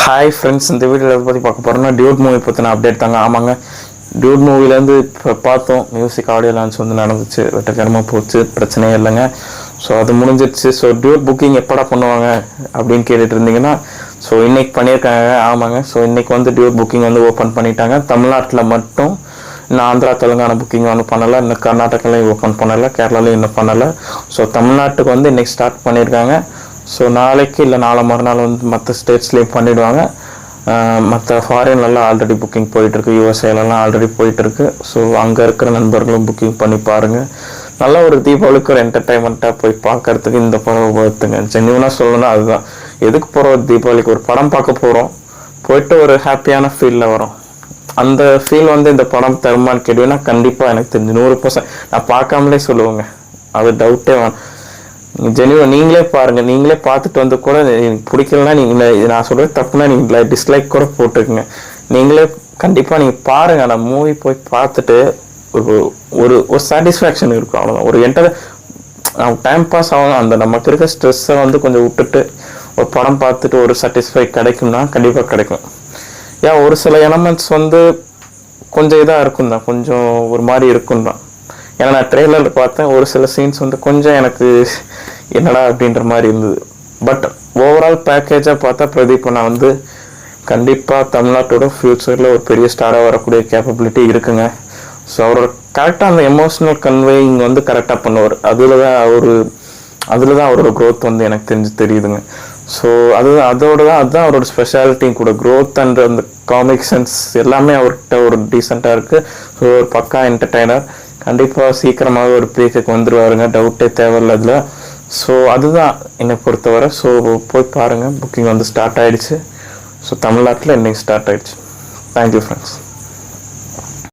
Hi friends, இந்த வீடியோவில் பற்றி பார்க்க போகிறோம்னா டியூட் மூவி பற்றின அப்டேட் தாங்க. ஆமாங்க, டியூட் மூவிலேருந்து இப்போ பார்த்தோம். மியூசிக் ஆடியோ லான்ச் வந்து நடந்துச்சு, வெட்டக்கரமாக போச்சு, பிரச்சனையே இல்லைங்க. ஸோ அது முடிஞ்சிடுச்சு. ஸோ டியூட் புக்கிங் எப்படா பண்ணுவாங்க அப்படின்னு கேட்டுட்டு இருந்தீங்கன்னா, ஸோ இன்றைக்கி பண்ணியிருக்காங்க. ஆமாங்க, ஸோ இன்றைக்கி வந்து டியூட் புக்கிங் வந்து ஓப்பன் பண்ணிட்டாங்க. தமிழ்நாட்டில் மட்டும், இன்னும் ஆந்திரா தெலுங்கானா புக்கிங் ஒன்றும் பண்ணலை, இன்னும் கர்நாடகாலையும் ஓப்பன் பண்ணலை, கேரளாலையும் இன்னும் பண்ணலை. ஸோ தமிழ்நாட்டுக்கு வந்து இன்றைக்கி ஸ்டார்ட் பண்ணியிருக்காங்க. ஸோ நாளைக்கு இல்லை நாளை மறுநாள் வந்து மற்ற ஸ்டேட்ஸ்லேயும் பண்ணிவிடுவாங்க. மற்ற ஃபாரின்லலாம் ஆல்ரெடி புக்கிங் போயிட்டுருக்கு, யூஎஸ்ஏலலாம் ஆல்ரெடி போயிட்டுருக்கு. ஸோ அங்கே இருக்கிற நண்பர்களும் புக்கிங் பண்ணி பாருங்கள். நல்ல ஒரு தீபாவளிக்கு ஒரு என்டர்டைன்மெண்ட்டாக போய் பார்க்கறதுக்கு இந்த படம் பார்த்துங்க. ஜென்யூனாக சொல்லணும்னா அதுதான். எதுக்கு போகிறோம்? தீபாவளிக்கு ஒரு படம் பார்க்க போகிறோம், போயிட்டு ஒரு ஹாப்பியான ஃபீலில் வரும். அந்த ஃபீல் வந்து இந்த படம் தருமான்னு கேட்டீங்கன்னா கண்டிப்பாக எனக்கு தெரிஞ்சு 100% நான் பார்க்காமலே சொல்லுவேங்க, அது டவுட்டே வேணும். ஜென்யூன் நீங்களே பாருங்கள், நீங்களே பார்த்துட்டு வந்து கூட எனக்கு பிடிக்கலன்னா நீங்கள், நான் சொல்கிறது தப்புனா நீங்கள் டிஸ்லைக் கூட போட்டுருக்குங்க. நீங்களே கண்டிப்பாக நீங்கள் பாருங்கள். நான் மூவி போய் பார்த்துட்டு ஒரு ஒரு சாட்டிஸ்ஃபேக்ஷன் இருக்கும், அவ்வளோதான். ஒரு டைம் பாஸ் ஆகும். அந்த நமக்கு இருக்க ஸ்ட்ரெஸ்ஸை வந்து கொஞ்சம் விட்டுட்டு ஒரு படம் பார்த்துட்டு ஒரு சாட்டிஸ்ஃபை கிடைக்கும்னா கண்டிப்பாக கிடைக்கும். ஏன் ஒரு சில எலமெண்ட்ஸ் வந்து கொஞ்சம் இதாக இருக்கும் தான், கொஞ்சம் ஒரு மாதிரி இருக்கும் தான். ஏன்னா நான் ட்ரெய்லரில் பார்த்தேன், ஒரு சில சீன்ஸ் வந்து கொஞ்சம் எனக்கு என்னடா அப்படின்ற மாதிரி இருந்தது. பட் ஓவரால் பேக்கேஜாக பார்த்தா பிரதீப் நான் வந்து கண்டிப்பாக தமிழ்நாட்டோட ஃப்யூச்சரில் ஒரு பெரிய ஸ்டாராக வரக்கூடிய கேப்பபிலிட்டி இருக்குங்க. ஸோ அவரோட கரெக்டாக அந்த எமோஷ்னல் கன்வேயிங் வந்து கரெக்டாக பண்ணுவார். அதில் தான் அவரோட க்ரோத் வந்து எனக்கு தெரியுதுங்க. ஸோ அதுதான் அவரோட ஸ்பெஷாலிட்டியும் கூட. க்ரோத் அண்ட் அந்த காமிக் சென்ஸ் எல்லாமே அவர்கிட்ட ஒரு டீசெண்டாக இருக்குது. ஸோ ஒரு பக்கா என்டர்டைனர். கண்டிப்பாக சீக்கிரமாக ஒரு பீக்குக்கு வந்துடுவாருங்க, டவுட்டே தேவையில்ல அதில். ஸோ அதுதான் என்னை பொறுத்தவரை. ஸோ போய் பாருங்கள், புக்கிங் வந்து ஸ்டார்ட் ஆகிடுச்சு. ஸோ தமிழ்நாட்டில் இன்றைக்கி ஸ்டார்ட் ஆகிடுச்சு. Thank you friends.